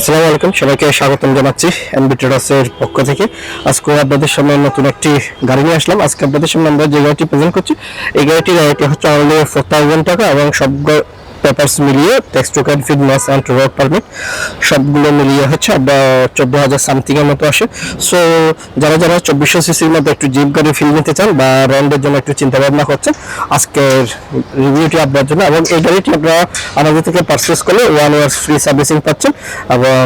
আসসালামু আলাইকুম, সবাইকে স্বাগতম জানাচ্ছি এনবি ট্রেডার্সের পক্ষ থেকে। আজকে আপনাদের সামনে নতুন একটি গাড়ি নিয়ে আসলাম। আজকে আপনাদের সামনে আমরা যে গাড়িটি প্রেজেন্ট করছি, এই গাড়িটি হচ্ছে অনলি 4000 টাকা এবং সব পেপারস মিলিয়ে text token fitness and road permit সবগুলো মিলিয়ে হচ্ছে আপনার 14,000 সামথিং এর মতো আসে। সো যারা 2400 সিসির মধ্যে একটু জিপ গাড়ি ফিল নিতে চান বা রেন্টের জন্য একটু চিন্তা ভাবনা করছেন, আজকের রিভিউটি আপনার জন্য। এবং এই গাড়িটি আপনারা আমাদের থেকে পারচেস করলে 1 ইয়ার ফ্রি সার্ভিসিং পাচ্ছেন এবং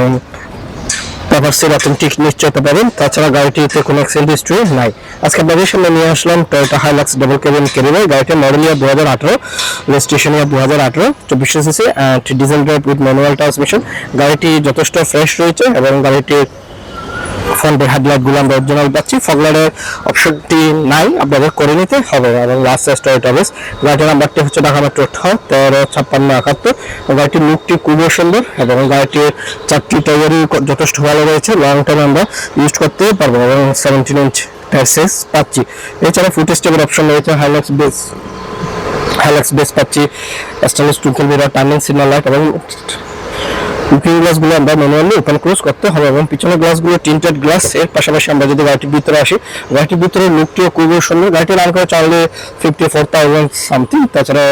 পেপারসের অথেন্টিক নিশ্চয়তা পাবেন। তাছাড়া গাড়িটিতে কোনো অ্যাক্সিডেন্ট হিস্ট্রি নাই। আজকে আপনাদের সামনে নিয়ে আসলাম Toyota Hilux double cabin carrier. গাড়িটির model year 2018, registration year 2018, 2400 CC and diesel drive with manual transmission. গাড়িটি যথেষ্ট ফ্রেশ রয়েছে এবং গাড়িটির ফ্রন্টের হেডলাইটগুলো আমরা অরিজিনাল পাচ্ছি। ফগলাইটের অপশনটি নাই, আপনাদের করে নিতে হবে। এবং লাস্ট টয়োটা বেস। গাড়িটির নাম্বারটি হচ্ছে ঢাকা মেট্রো 135671। গাড়িটির লুকটি খুবই সুন্দর এবং গাড়িটির চারটি টায়ারই যথেষ্ট ভালো রয়েছে। লং টাইম আমরা ইউজ করতে পারবো এবং 17 ইঞ্চ টায়ার সাইজ পাচ্ছি। এছাড়া ফুট স্টেপের অপশন রয়েছে। হাইলাক্স বেস পাচ্ছি, স্টেনলেস টুকেল মিরর, টার্নিং সিগন্যাল লাইট এবং লুকিং গ্লাসগুলো আমরা ম্যানুয়ালি ওপেন ক্লোজ করতে হবে এবং পিছনের গ্লাসগুলো টিন্টেড গ্লাস। এর পাশাপাশি আমরা যদি গাড়িটির ভিতরে আসি, গাড়িটির ভিতরে লুকটিও খুবই সুন্দর। গাড়িটির দাম করে চাইলে 54,000 সামথিং। তাছাড়া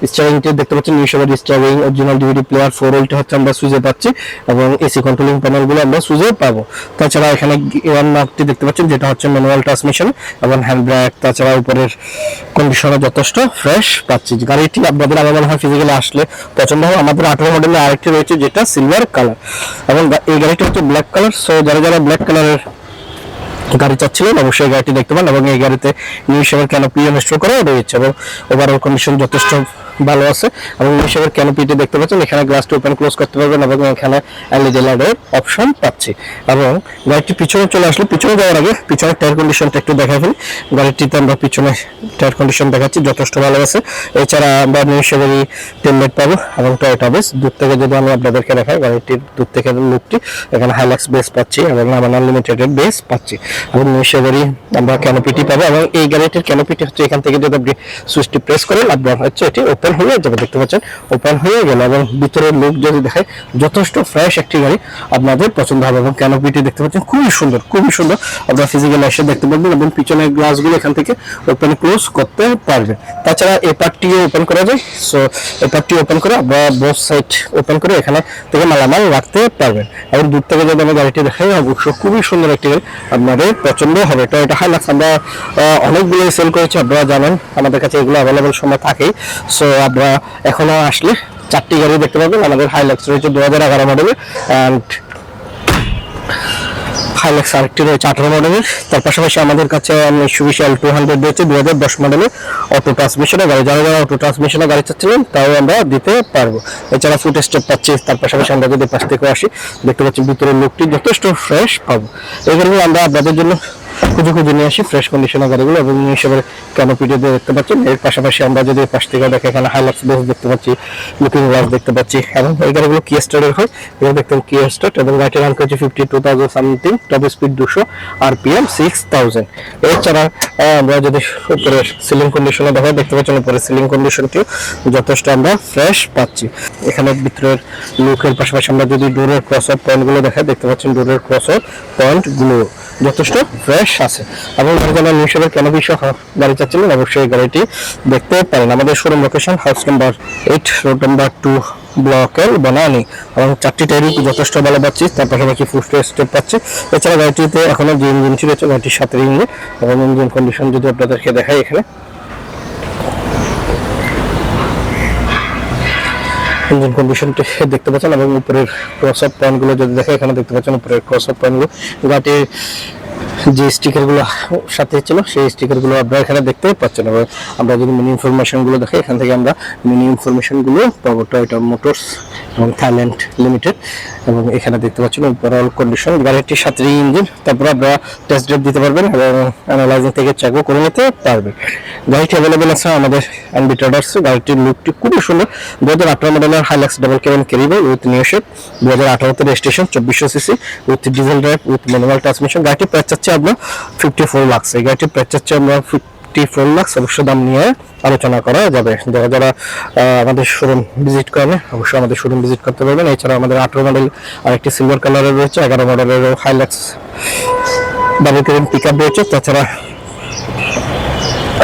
স্টিয়ারিংটি দেখতে পাচ্ছেন নিউ শেপের steering, original DVD player, 4 volt হচ্ছে আমরা সুইচে পাচ্ছি এবং এসি কন্ট্রোলিং প্যানেলগুলো আমরা সুইচে পাবো। তাছাড়া এখানে গিয়ার নাটটি দেখতে পাচ্ছেন, যেটা হচ্ছে ম্যানুয়াল ট্রান্সমিশন এবং হ্যান্ড ব্রেক। তাছাড়া উপরের কন্ডিশনে যথেষ্ট ফ্রেশ পাচ্ছি। গাড়িটি আপনাদের আমার মনে হয় ফিজিক্যালি আসলে পছন্দ হবে। আমাদের 18 মডেলের আরেকটি রয়েছে, যেটা সিলভার কালার এবং এই গাড়িটা হচ্ছে ব্ল্যাক কালার। সো যারা ব্ল্যাক কালারের গাড়ি চাচ্ছিলেন অবশ্যই গাড়িটি দেখতে পান। এবং এই গাড়িতে নিউ শেপের ক্যানোপি ইনস্টল করা রয়েছে এবং ওভারঅল কন্ডিশন যথেষ্ট ভালো আছে। এবং নিউ শেপের ক্যানোপিটি দেখতে পাচ্ছেন, এখানে গ্লাসটি ওপেন ক্লোজ করতে পারবেন এবং এখানে এলইডি লাইটের অপশন পাচ্ছি। এবং গাড়িটি পিছনে চলে আসলে, পিছনে যাওয়ার আগে পিছনের টায়ার কন্ডিশনটা একটু দেখাই ফেলি। গাড়িটিতে আমরা পিছনে টায়ার কন্ডিশন দেখাচ্ছি, যথেষ্ট ভালো আছে। এছাড়া আমরা নিউ শেপেরই টেললাইট পাবো এবং টয়োটা বেস। দূর থেকে যদি আমি আপনাদেরকে দেখাই, গাড়িটির দূর থেকে লুকটি, এখানে হাইলাক্স বেস পাচ্ছি এবং আমার আনলিমিটেড বেস পাচ্ছি এবং নিউ শেপেরই আমরা ক্যানোপিটি পাবো। এবং এই গাড়িটির ক্যানোপিটি হচ্ছে এখান থেকে যদি আপনি সুইচটি প্রেস করেন, আপনার হচ্ছে এটি ওপেন হয়ে যাবে। দেখতে পাচ্ছেন ওপেন হয়ে গেল এবং ভিতরের লুক যদি দেখায়, যথেষ্ট ফ্রেশ একটি গাড়ি, আপনাদের পছন্দ হবে। এবং ক্যানোপিটি দেখতে পাচ্ছেন খুবই সুন্দর, খুবই সুন্দর। আপনারা ফিজিক্যালি এসে দেখতে পারবেন এবং পিছনের গ্লাসগুলো এখান থেকে ওপেন ক্লোজ করতে পারবেন। তাছাড়া এই পার্টটিও ওপেন করা যায়। সো এই পার্টটি ওপেন করে আপনারা বোথ সাইড ওপেন করে এখানে থেকে মালামাল রাখতে পারবেন। এবং দূর থেকে যদি আমি গাড়িটি দেখাই, অবশ্য খুবই সুন্দর একটি গাড়ি, আপনাদের পছন্দ হবে। টয়োটা হাইলাক্স আমরা অনেকগুলো সেল করেছি, আপনারা জানেন আমাদের কাছে এগুলো অ্যাভেলেবল সময় থাকেই। সো আপনারা এখনো আসলে 4টি গাড়ি দেখতে পাবেন। আমাদের হাইলাক্স রয়েছে 2011 মডেলের অ্যান্ড হাইলাক্স আরেকটি রয়েছে 18 মডেলের। তার পাশাপাশি আমাদের কাছে Mitsubishi L200 রয়েছে 2010 মডেলের অটো ট্রান্সমিশনের গাড়ি। যারা অটো ট্রান্সমিশনের গাড়ি চাচ্ছিলেন তাও আমরা দিতে পারবো। এছাড়া ফুট স্টেপ পাচ্ছি। তার পাশাপাশি আমরা যদি পাশ থেকে আসি, দেখতে পাচ্ছি ভিতরের লুকটি যথেষ্ট ফ্রেশ পাবো। এই গাড়িগুলো আমরা আপনাদের জন্য খুঁজে নিয়ে আসি, ফ্রেশ কন্ডিশনের গাড়িগুলো। এবং হিসেবে ক্যানোপিটি দেখতে পাচ্ছেন। এর পাশাপাশি আমরা যদি পাশ থেকে দেখে, এখানে হাইলাক্স বেস দেখতে পাচ্ছি, লুকিং গ্লাস দেখতে পাচ্ছি। এবং এই গাড়িগুলো কিয়া স্টারের হয়, এগুলো দেখতেন কিয়া স্টার। এবং গাড়িটির রান করেছে 52,000 সামথিং, টপ স্পিড 200, RPM 6000। এছাড়া আমরা যদি উপরের সিলিং কন্ডিশনে দেখা, দেখতে পাচ্ছেন উপরের সিলিং কন্ডিশনটিও যথেষ্ট আমরা ফ্রেশ পাচ্ছি। এখানে ভিতরের লুকের পাশাপাশি আমরা যদি ডোরের ক্রস আউট পয়েন্টগুলো দেখা, দেখতে পাচ্ছেন ডোরের ক্রস আউট পয়েন্টগুলো যথেষ্ট ফ্রেশ আছে। এবং যারা নিউ শেপের ক্যানোপি সহ গাড়ি চাচ্ছিলেন, অবশ্যই গাড়িটি দেখতে পারেন। আমাদের showroom location house number 8, road number 2, block এল, বনানী। এবং 4টি টায়ারই যথেষ্ট ভালো পাচ্ছি। তার পাশাপাশি ফুট স্টেপ পাচ্ছি। এছাড়া গাড়িটিতে এখনো যে ইঞ্জিন রয়েছে, গাড়িটির সাথে ইঞ্জিন এবং ইঞ্জিন কন্ডিশন যদি আপনাদেরকে দেখাই, এখানে ইঞ্জিন কন্ডিশনটি দেখতে পাচ্ছেন। এবং উপরের ক্রস আপ পয়েন্টগুলো যদি দেখে, এখানে দেখতে পাচ্ছেন উপরের ক্রস আপ পয়েন্টগুলো। গাড়িটির যে স্টিকারগুলো সাথে ছিল, সেই স্টিকারগুলো আপনারা এখানে দেখতে পাচ্ছেন। এবং আমরা যদি মিনি ইনফরমেশনগুলো দেখি, এখান থেকে আমরা মিনি ইনফরমেশনগুলো পাবো। টয়োটা মোটরস এবং থাইল্যান্ড লিমিটেড। এবং এখানে দেখতে পাচ্ছেন ওভারঅল কন্ডিশন, গাড়িটির সাথে ইঞ্জিন। তারপর আপনারা টেস্ট ড্রাইভ দিতে পারবেন এবং অ্যানালাইজিং থেকে চেকও করে নিতে পারবেন। গাড়িটি অ্যাভেলেবেল আছে আমাদের এনবি ট্রেডার্স। গাড়িটির লুকটি খুবই সুন্দর। 2018 মডেলের Hilux double cabin career with new shape, 2018 registration, 2400 CC with diesel drive with manual transmission. গাড়িটি প্রাইস চাচ্ছে আমরা 54 লাখ। এই গাড়িটির প্রাইস চাচ্ছে আমরা 54 লাখ, অবশ্য দাম নিয়ে আলোচনা করা যাবে। যারা যারা আমাদের শোরুম ভিজিট করেন অবশ্যই আমাদের শোরুম ভিজিট করতে পারবেন। এছাড়া আমাদের 18 মডেল আরেকটি সিলভার কালারের রয়েছে, 11 মডেলেরও Hilux double cabin pickup রয়েছে। তাছাড়া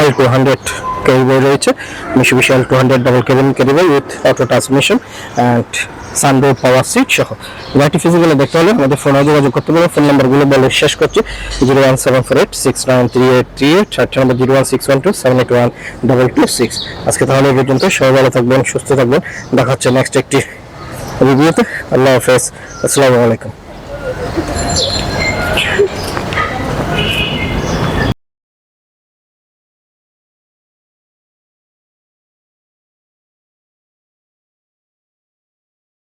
L200 ক্যারিবয় রয়েছে, Mitsubishi L200 ডাবল ক্যাবিন ক্যারিবয় with auto transmission and sunroof power seat সহ। গাড়িটি ফিজিক্যালি দেখতে হলে আমাদের ফোনে যোগাযোগ করতে পারবেন। ফোন নাম্বারগুলো বলে শেষ করছি, 01748693838, আরেকটা নাম্বার 01612781226। আজকে তাহলে এই পর্যন্ত, সবাই ভালো থাকবেন, সুস্থ থাকবেন, দেখা হচ্ছে নেক্সট একটি রিভিউতে। আল্লাহ হাফেজ, আসসালামু আলাইকুম।